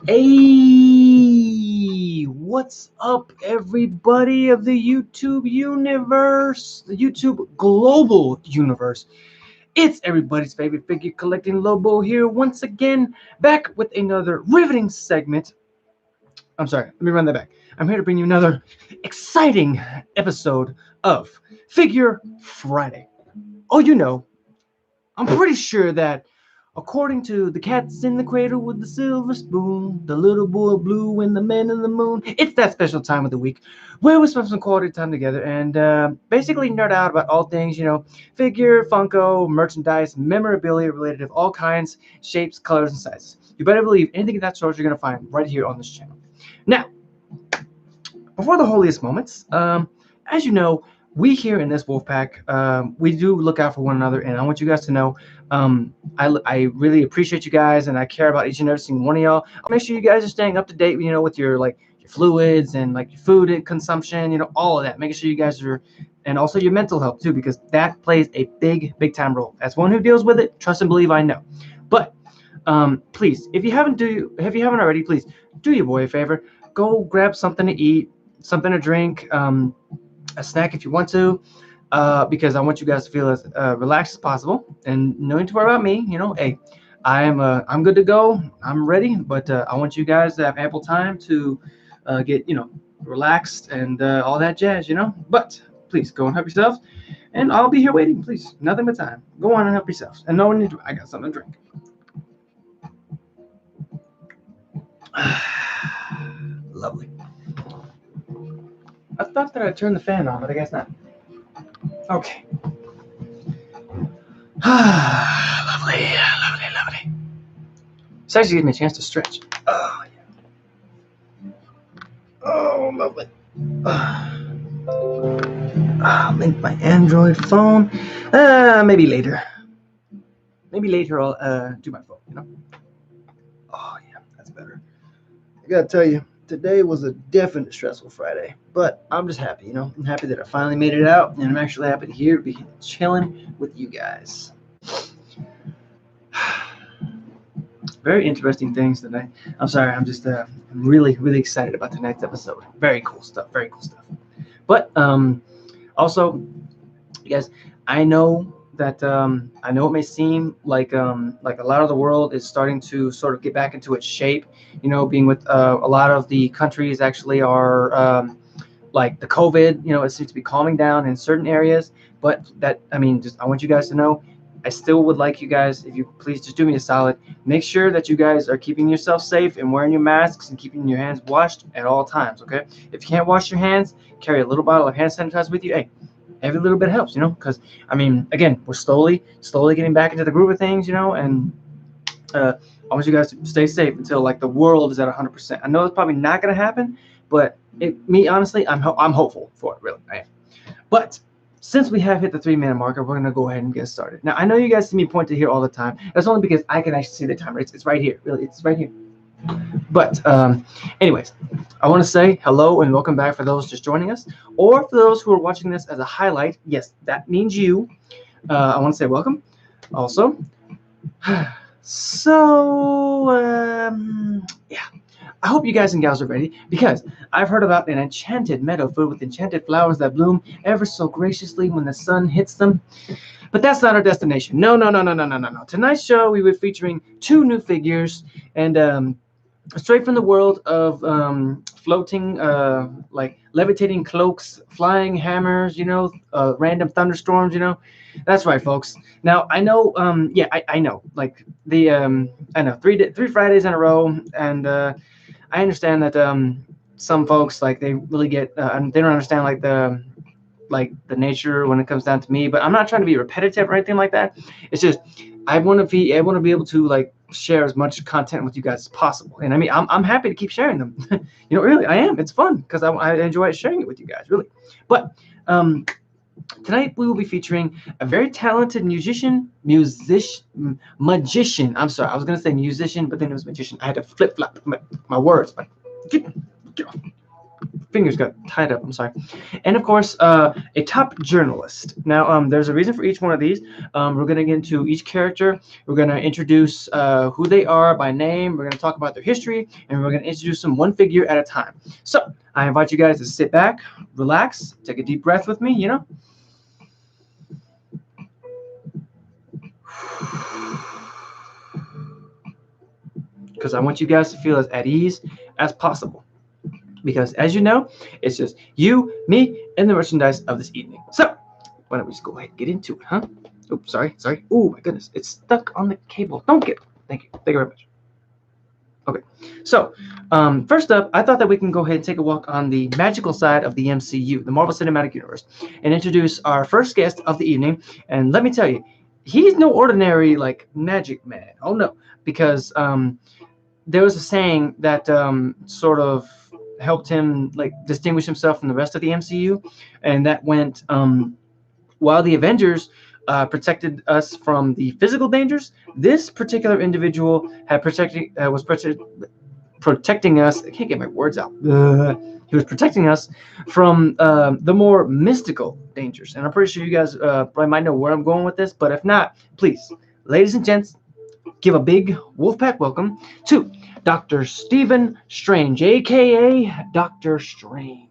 Hey, what's up, everybody of the YouTube universe, the YouTube global universe? It's everybody's favorite figure collecting Lobo here once again, back with another riveting segment. I'm sorry, let me run that back. I'm here to bring you another exciting episode of Figure Friday. Oh, I'm pretty sure that according to the cats in the cradle with the silver spoon, the little boy blue, and the man in the moon, it's that special time of the week where we spend some quality time together and basically nerd out about all things, figure, Funko, merchandise, memorabilia related of all kinds, shapes, colors, and sizes. You better believe anything of that sort you're going to find right here on this channel. Now, before the holiest moments, as you know, we here in this wolf pack, we do look out for one another, and I want you guys to know, I really appreciate you guys, and I care about each and every single one of y'all. I'll make sure you guys are staying up to date, with your your fluids and your food consumption, all of that. Making sure you guys are, and also your mental health too, because that plays a big time role. As one who deals with it, trust and believe I know. But please, if you haven't already, please do your boy a favor. Go grab something to eat, something to drink, a snack if you want to, because I want you guys to feel as relaxed as possible and no need to worry about me. Hey, I'm good to go. I'm ready, but I want you guys to have ample time to get relaxed and all that jazz. But please go and help yourselves, and I'll be here waiting. Please, nothing but time. Go on and help yourselves, and no one need to. I got something to drink. Lovely. I thought that I'd turn the fan on, but I guess not. Okay. Lovely. This actually gives me a chance to stretch. Oh, yeah. Oh, lovely. I'll link my Android phone. Maybe later. I'll do my phone, Oh, yeah, that's better. I gotta tell you, today was a definite stressful Friday, but I'm just happy, I'm happy that I finally made it out, and I'm actually happy to here be chilling with you guys. Very interesting things today. I'm sorry, I'm just really excited about tonight's episode. Very cool stuff. But also, you guys, I know that I know it may seem like a lot of the world is starting to sort of get back into its shape. Being with a lot of the countries actually are like the COVID. It seems to be calming down in certain areas. But I want you guys to know, I still would like you guys, if you please just do me a solid, make sure that you guys are keeping yourself safe and wearing your masks and keeping your hands washed at all times. Okay, if you can't wash your hands, carry a little bottle of hand sanitizer with you. Hey, every little bit helps, because again, we're slowly getting back into the groove of things, and I want you guys to stay safe until the world is at 100%. I know it's probably not going to happen, but honestly, I'm hopeful for it. Really, I am. But since we have hit the 3-minute marker, we're going to go ahead and get started. Now, I know you guys see me point to here all the time. That's only because I can actually see the timer. It's right here. Really, it's right here. But anyways, I want to say hello and welcome back for those just joining us, or for those who are watching this as a highlight. Yes, that means you. I want to say welcome. Also, so yeah, I hope you guys and gals are ready, because I've heard about an enchanted meadow filled with enchanted flowers that bloom ever so graciously when the sun hits them. But that's not our destination. No. Tonight's show, we were featuring 2 new figures, and straight from the world of floating, levitating cloaks, flying hammers, random thunderstorms, That's right, folks. Now, I know, I know, I know, 3 Fridays in a row, and I understand that some folks, they really get, they don't understand, the nature when it comes down to me, but I'm not trying to be repetitive or anything like that. It's just I want to be able to share as much content with you guys as possible, and I'm happy to keep sharing them. Really, I am. It's fun because I enjoy sharing it with you guys, really. But tonight we will be featuring a very talented magician. I'm sorry, I was gonna say musician, but then it was magician. I had to flip flop my words, but get off. fingers got tied up. I'm sorry. And of course, a top journalist. Now, there's a reason for each one of these. We're gonna get into each character. We're gonna introduce who they are by name. We're gonna talk about their history, and we're gonna introduce them one figure at a time. So I invite you guys to sit back, relax, take a deep breath with me. Because I want you guys to feel as at ease as possible. Because as you know, it's just you, me, and the merchandise of this evening. So why don't we just go ahead and get into it, huh? Oops, sorry. Oh my goodness, it's stuck on the cable. Don't get it. Thank you very much. Okay, so first up, I thought that we can go ahead and take a walk on the magical side of the MCU, the Marvel Cinematic Universe, and introduce our first guest of the evening. And let me tell you, he's no ordinary like magic man. Oh no, because there was a saying that sort of helped him like distinguish himself from the rest of the MCU, and that went while the Avengers protected us from the physical dangers, this particular individual was protecting us. I can't get my words out. He was protecting us from the more mystical dangers, and I'm pretty sure you guys probably might know where I'm going with this. But if not, please, ladies and gents, give a big Wolfpack welcome to Dr. Stephen Strange, aka Dr. Strange.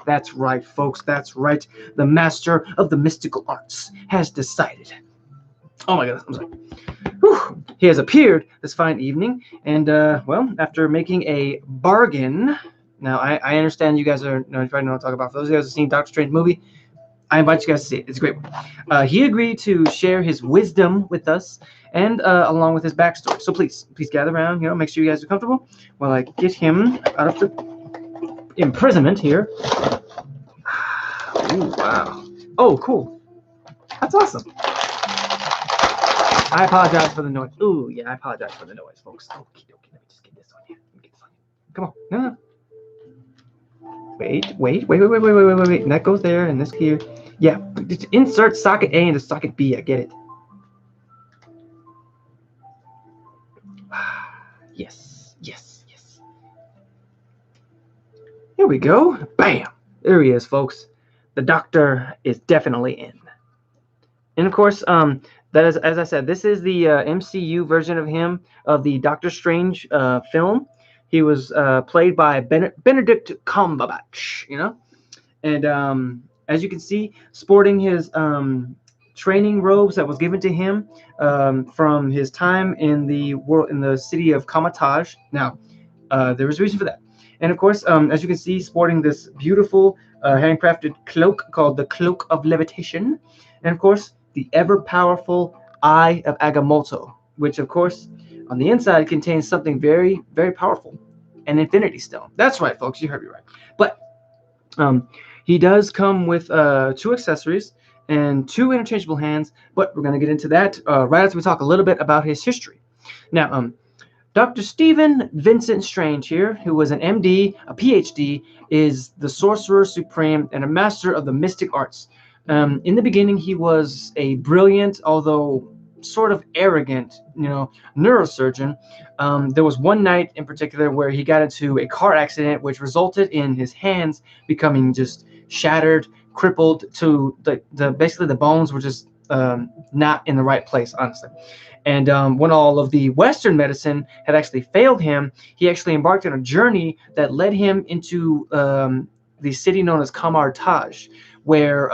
That's right, folks. That's right. The master of the mystical arts has decided. Oh my goodness, I'm sorry. Whew. He has appeared this fine evening, and well, after making a bargain. Now, I understand you guys are probably know what I'm talking about. For those of you guys who've seen Doctor Strange movie, I invite you guys to see it. It's a great one. He agreed to share his wisdom with us, and along with his backstory. So please gather around. Make sure you guys are comfortable while I get him out of the imprisonment here. Ooh, wow. Oh, cool. That's awesome. I apologize for the noise. Ooh, yeah, I apologize for the noise, folks. Okay. Let me just get this on you. Come on. No. Wait. And that goes there, and this here. Yeah, just insert socket A into socket B. I get it. Yes. Here we go. Bam. There he is, folks. The Doctor is definitely in. And of course, that is, as I said, this is the MCU version of him, of the Doctor Strange film. He was played by Benedict Cumberbatch, and as you can see, sporting his training robes that was given to him from his time in the city of Kamatage. Now, there was a reason for that. And of course, as you can see, sporting this beautiful handcrafted cloak called the Cloak of Levitation. And of course, the ever-powerful Eye of Agamotto, which of course, on the inside contains something very, very powerful, an Infinity Stone. That's right, folks, you heard me right. But he does come with 2 accessories and 2 interchangeable hands, but we're going to get into that right after we talk a little bit about his history. Now, Dr. Stephen Vincent Strange here, who was an MD, a PhD, is the Sorcerer Supreme and a master of the mystic arts. In the beginning, he was a brilliant, although sort of arrogant, neurosurgeon. There was one night in particular where he got into a car accident, which resulted in his hands becoming just shattered, crippled to basically the bones were just not in the right place, honestly. And when all of the Western medicine had actually failed him, he actually embarked on a journey that led him into the city known as Kamartaj, where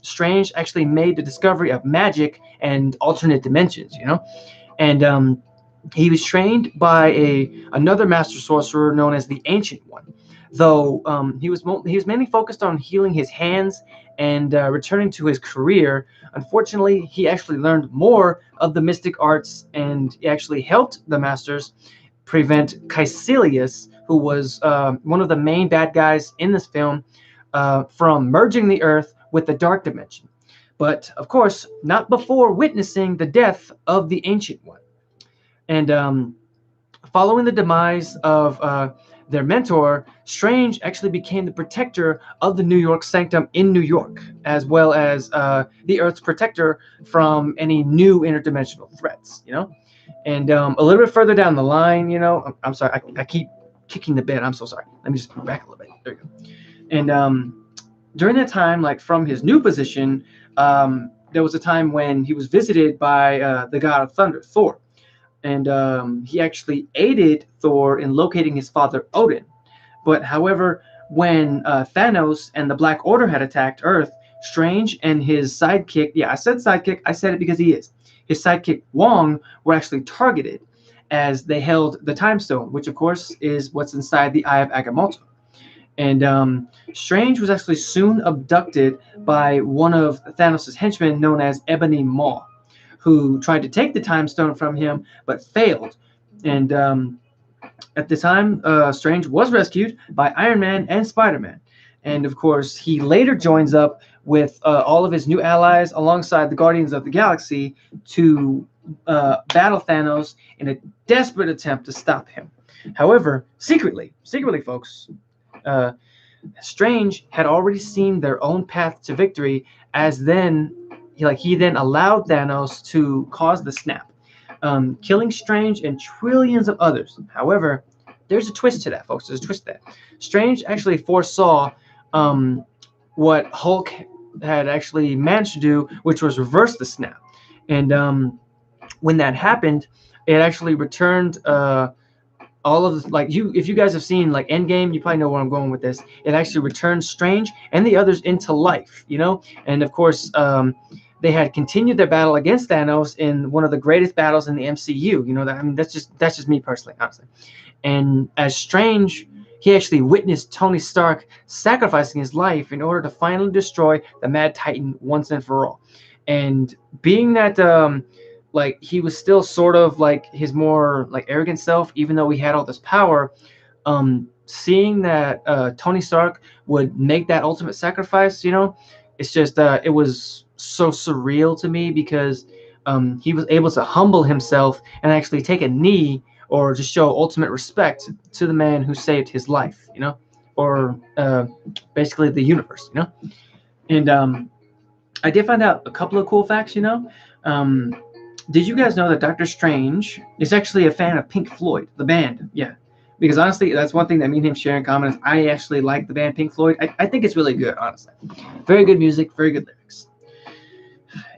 Strange actually made the discovery of magic and alternate dimensions, And he was trained by another master sorcerer known as the Ancient One. Though he was mainly focused on healing his hands and returning to his career. Unfortunately, he actually learned more of the mystic arts, and he actually helped the masters prevent Caecilius, who was one of the main bad guys in this film, from merging the Earth with the Dark Dimension. But, of course, not before witnessing the death of the Ancient One. And following the demise of their mentor, Strange actually became the protector of the New York Sanctum in New York, as well as the Earth's protector from any new interdimensional threats, And a little bit further down the line, I'm sorry, I keep kicking the bed. I'm so sorry. Let me just move back a little bit. There you go. And during that time, like from his new position, there was a time when he was visited by the god of thunder, Thor, and he actually aided Thor in locating his father Odin. But however, when Thanos and the Black Order had attacked Earth, Strange and his sidekick, yeah, I said sidekick, I said it because he is, his sidekick Wong were actually targeted as they held the Time Stone, which of course is what's inside the Eye of Agamotto. And Strange was actually soon abducted by one of Thanos' henchmen known as Ebony Maw, who tried to take the Time Stone from him but failed. And at the time, Strange was rescued by Iron Man and Spider-Man. And of course, he later joins up with all of his new allies alongside the Guardians of the Galaxy to battle Thanos in a desperate attempt to stop him. However, secretly, folks, uh, Strange had already seen their own path to victory, as then, he then allowed Thanos to cause the snap, killing Strange and trillions of others. However, there's a twist to that, folks. There's a twist to that. Strange actually foresaw what Hulk had actually managed to do, which was reverse the snap. And when that happened, it actually returned all of if you guys have seen like Endgame, you probably know where I'm going with this. It actually returned Strange and the others into life, and of course they had continued their battle against Thanos in one of the greatest battles in the MCU. That's just me personally, honestly. And as Strange, he actually witnessed Tony Stark sacrificing his life in order to finally destroy the Mad Titan once and for all. And being that he was still sort of like his more arrogant self, even though he had all this power, seeing that Tony Stark would make that ultimate sacrifice, it's just it was so surreal to me, because he was able to humble himself and actually take a knee, or just show ultimate respect to the man who saved his life, or basically the universe, And I did find out a couple of cool facts, Did you guys know that Doctor Strange is actually a fan of Pink Floyd, the band? Yeah. Because honestly, that's one thing that me and him share in common, is I actually like the band Pink Floyd. I think it's really good, honestly. Very good music, very good lyrics.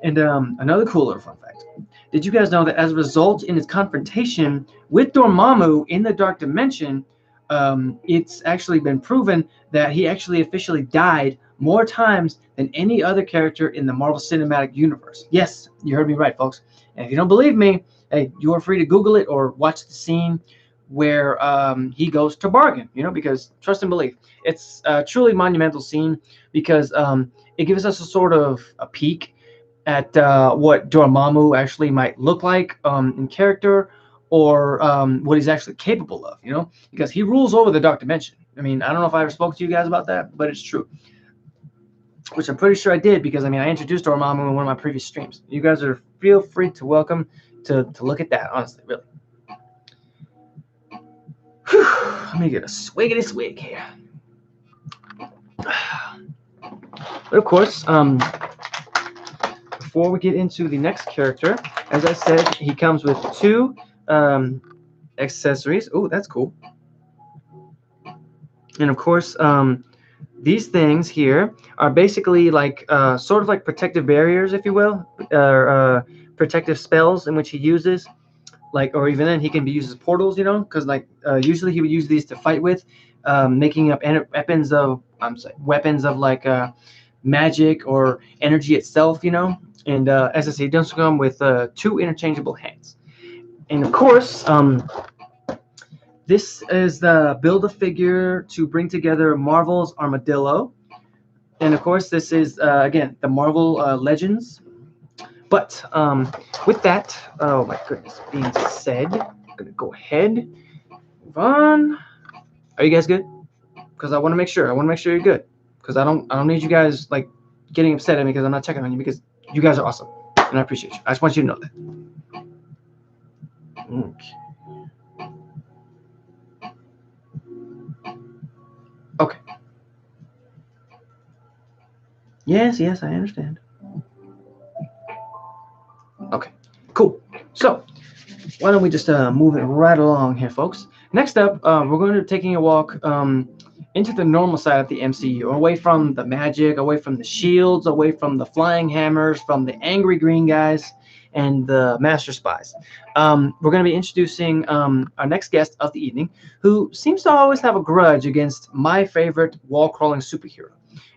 And another cooler fun fact. Did you guys know that as a result in his confrontation with Dormammu in the Dark Dimension, it's actually been proven that he actually officially died more times than any other character in the Marvel Cinematic Universe? Yes, you heard me right, folks. And if you don't believe me, hey, you are free to Google it or watch the scene where he goes to bargain, because trust and believe, it's a truly monumental scene, because it gives us a sort of a peek at what Dormammu actually might look like in character, or what he's actually capable of, because he rules over the Dark Dimension. I don't know if I ever spoke to you guys about that, but it's true. Which I'm pretty sure I did, because I introduced Dormammu in one of my previous streams. You guys are feel free to welcome to look at that, honestly, really. Whew, let me get a swiggity swig here. But of course, before we get into the next character, as I said, he comes with two accessories. Oh, that's cool. And of course, these things here are basically sort of like protective barriers, if you will, or protective spells in which he uses, or even then he can be used as portals, because usually he would use these to fight with, making up weapons of magic or energy itself, And as I say, he does come with two interchangeable hands. And of course, this is the Build-A-Figure to bring together Marvel's Armadillo. And of course, this is, again, the Marvel Legends. But with that, oh my goodness, being said, I'm going to go ahead, move on. Are you guys good? Because I want to make sure. You're good. Because I don't need you guys, getting upset at me because I'm not checking on you, because you guys are awesome. And I appreciate you. I just want you to know that. Okay. Okay. Yes, I understand. Okay, cool. So, why don't we just move it right along here, folks? Next up, we're going to be taking a walk into the normal side of the MCU, away from the magic, away from the shields, away from the flying hammers, from the angry green guys, and the master spies. We're going to be introducing our next guest of the evening, who seems to always have a grudge against my favorite wall-crawling superhero.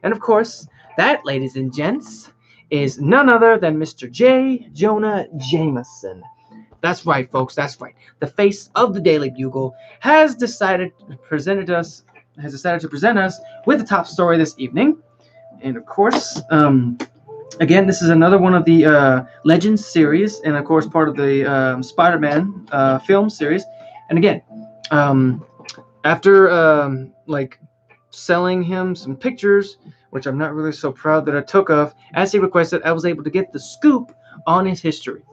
And of course, that, ladies and gents, is none other than Mr. J. Jonah Jameson. That's right, folks. That's right. The face of the Daily Bugle has decided to present us with the top story this evening. And of course, again, this is another one of the Legends series, and of course, part of the Spider-Man film series. And again, after like selling him some pictures, which I'm not really so proud that I took of, as he requested, I was able to get the scoop on his history.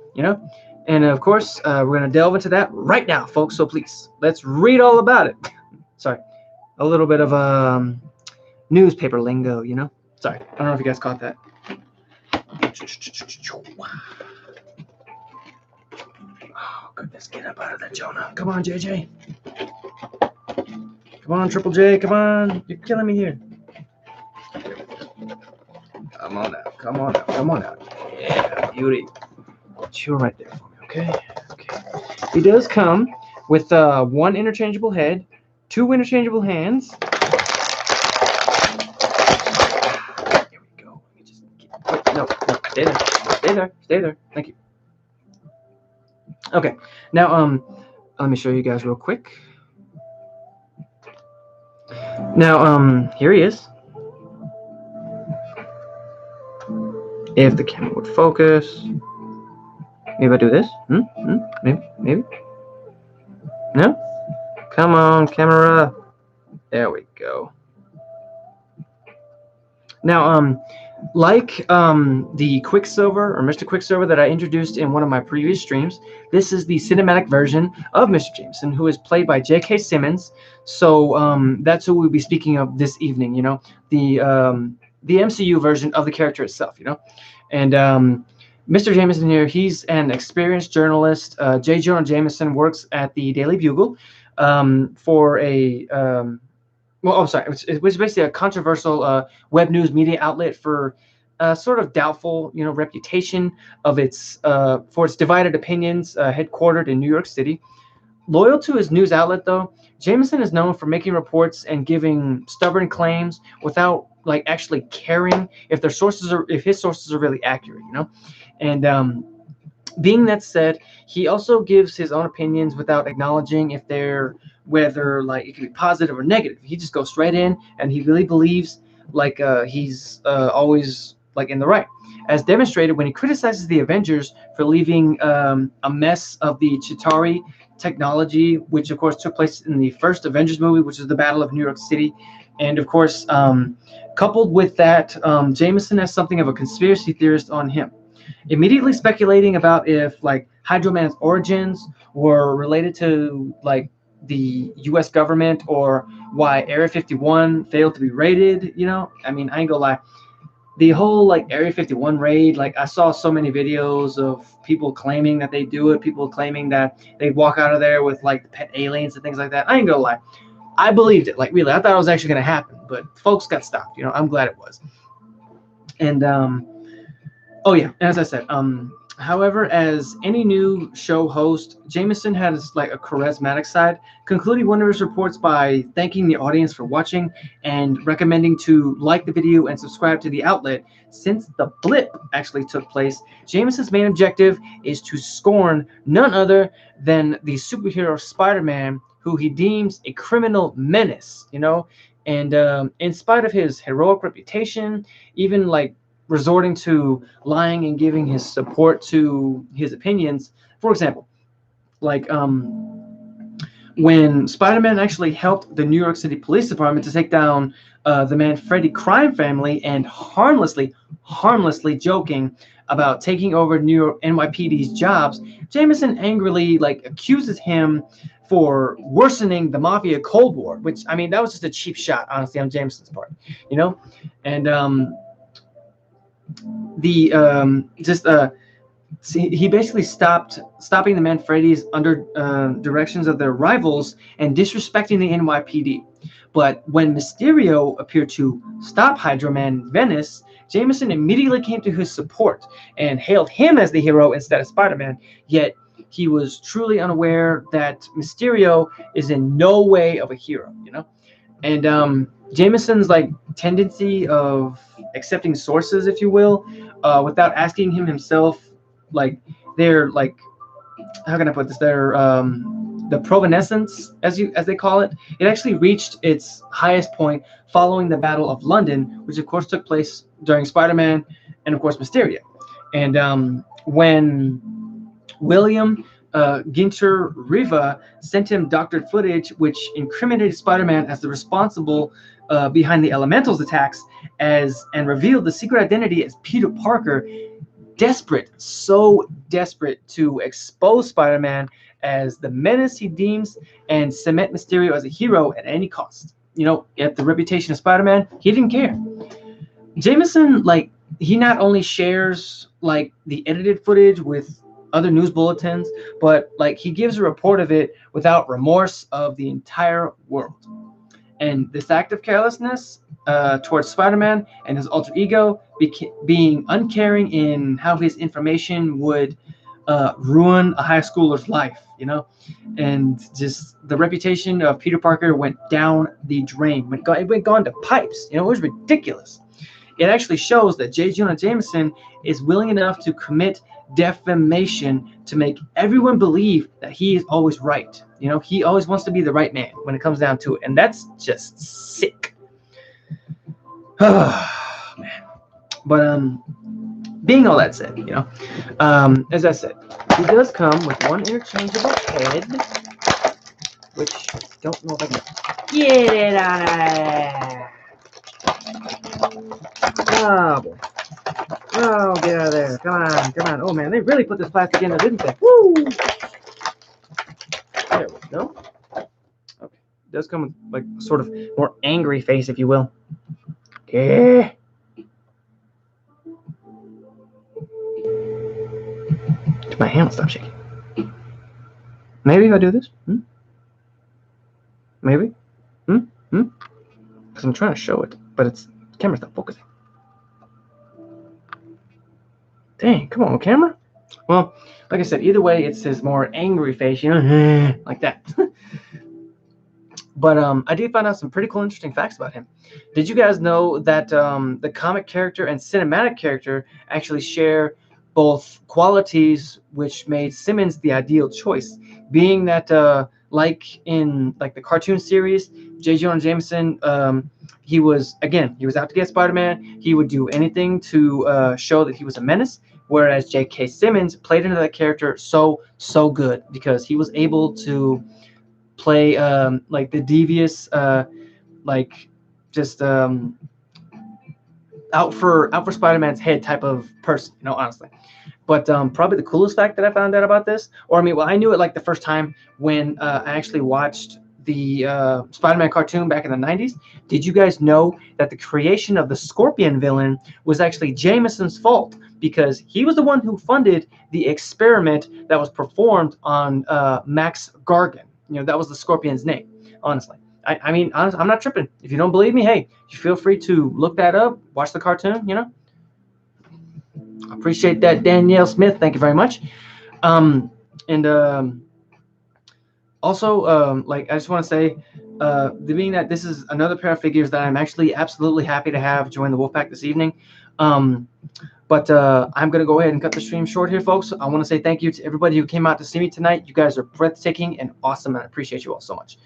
And of course, we're going to delve into that right now, folks. So please, let's read all about it. Sorry, a little bit of newspaper lingo, Sorry, I don't know if you guys caught that. Oh, goodness, get up out of that, Jonah. Come on, JJ. Come on, Triple J, come on. You're killing me here. Come on out, come on out, come on out. Yeah, beauty. Chill right there for me, okay? Okay. He does come with one interchangeable head, two interchangeable hands. There we go. Let me just wait, no, stay there. Stay there. Stay there. Thank you. Okay. Now, let me show you guys real quick. Now, here he is. If the camera would focus. Maybe I do this? Maybe? No? Come on, camera. There we go. Now, like the Quicksilver or Mr. Quicksilver that I introduced in one of my previous streams, this is the cinematic version of Mr. Jameson, who is played by J.K. Simmons. So that's who we'll be speaking of this evening. The MCU version of the character itself. And Mr. Jameson here, he's an experienced journalist. J. Jonah Jameson works at the Daily Bugle for a it was basically a controversial web news media outlet for sort of doubtful, reputation of its for its divided opinions, headquartered in New York City. Loyal to his news outlet, though, Jameson is known for making reports and giving stubborn claims without actually caring if his sources are really accurate, And being that said, he also gives his own opinions without acknowledging if they're whether it can be positive or negative. He just goes straight in, and he really believes he's always in the right, as demonstrated when he criticizes the Avengers for leaving a mess of the Chitauri technology, which of course took place in the first Avengers movie, which is the Battle of New York City. And of course, coupled with that, Jameson has something of a conspiracy theorist on him, immediately speculating about if Hydro Man's origins were related to the U.S. government, or why Area 51 failed to be raided. I mean, I ain't gonna lie, the whole Area 51 raid, I saw so many videos of people claiming that they do it, people claiming that they walk out of there with pet aliens and things like that. I ain't gonna lie, I believed it. Really, I thought it was actually gonna happen, but folks got stopped. I'm glad it was. And oh yeah, as I said, however, as any new show host, Jameson has a charismatic side, concluding one of his reports by thanking the audience for watching and recommending to like the video and subscribe to the outlet. Since the blip actually took place, Jameson's main objective is to scorn none other than the superhero Spider-Man, who he deems a criminal menace, and in spite of his heroic reputation, even resorting to lying and giving his support to his opinions. For example, when Spider-Man actually helped the New York City Police Department to take down the Manfredi crime family, and harmlessly joking about taking over New York NYPD's jobs, Jameson angrily accuses him for worsening the Mafia Cold War, which, I mean, that was just a cheap shot, honestly, on Jameson's part, And See, he basically stopping the Manfredi's under directions of their rivals and disrespecting the NYPD. But when Mysterio appeared to stop Hydro Man in Venice, Jameson immediately came to his support and hailed him as the hero instead of Spider-Man. Yet he was truly unaware that Mysterio is in no way of a hero, you know. And Jameson's like tendency of accepting sources, if you will, without asking him himself, like they're like, how can I put this? They're the provenance, as they call it. It actually reached its highest point following the Battle of London, which of course took place during Spider-Man and of course Mysterio. And when William Ginter Riva sent him doctored footage which incriminated Spider-Man as the responsible behind the Elementals attacks, and revealed the secret identity as Peter Parker. So desperate to expose Spider-Man as the menace he deems and cement Mysterio as a hero at any cost. You know, at the reputation of Spider-Man, he didn't care. Jameson, like, he not only shares like the edited footage with other news bulletins, but like he gives a report of it without remorse of the entire world. And this act of carelessness towards Spider-Man and his alter ego, being uncaring in how his information would ruin a high schooler's life, you know, and just the reputation of Peter Parker went down the drain. It went gone to pipes. You know, it was ridiculous. It actually shows that J. Jonah Jameson is willing enough to commit defamation to make everyone believe that he is always right. You know, he always wants to be the right man when it comes down to it, and that's just sick. Oh, man. But being all that said, you know, as I said, he does come with one interchangeable head, which I don't know if I can get it out of there. Oh boy. Oh, get out of there. Come on. Oh man, they really put this plastic in there, didn't they? Woo! There we go. Okay. It does come with like sort of more angry face, if you will. Okay. My hand will stop shaking. Maybe if I do this? Maybe? Because I'm trying to show it, but the camera's not focusing. Dang, come on, camera. Well, like I said, either way, it's his more angry face, you know, like that. But I did find out some pretty cool, interesting facts about him. Did you guys know that the comic character and cinematic character actually share both qualities which made Simmons the ideal choice? Being that, like in like the cartoon series, J. Jonah Jameson, he was out to get Spider-Man. He would do anything to show that he was a menace. Whereas J.K. Simmons played into that character so good because he was able to play like the devious, like just out for Spider-Man's head type of person, you know, honestly. But probably the coolest fact that I found out about this, or I mean, well, I knew it like the first time when I actually watched the Spider-Man cartoon back in the 90s. Did you guys know that the creation of the Scorpion villain was actually Jameson's fault? Because he was the one who funded the experiment that was performed on Max Gargan. You know, that was the Scorpion's name, honestly. I mean, honestly, I'm not tripping. If you don't believe me, hey, you feel free to look that up, watch the cartoon, you know. I appreciate that, Danielle Smith. Thank you very much. Also, like, I just want to say, being that this is another pair of figures that I'm actually absolutely happy to have join the Wolfpack this evening. But I'm going to go ahead and cut the stream short here, folks. I want to say thank you to everybody who came out to see me tonight. You guys are breathtaking and awesome, and I appreciate you all so much.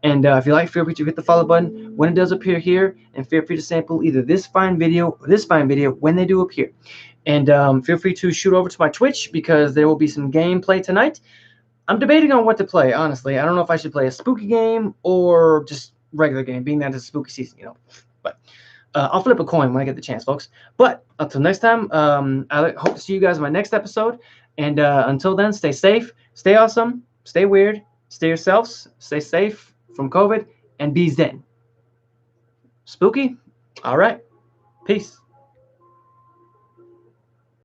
And if you like, feel free to hit the follow button when it does appear here, and feel free to sample either this fine video or this fine video when they do appear. And feel free to shoot over to my Twitch because there will be some gameplay tonight. I'm debating on what to play, honestly. I don't know if I should play a spooky game or just regular game, being that it's spooky season, you know. But I'll flip a coin when I get the chance, folks. But until next time, I hope to see you guys in my next episode. And until then, stay safe, stay awesome, stay weird, stay yourselves, stay safe from COVID, and be zen. Spooky? All right. Peace.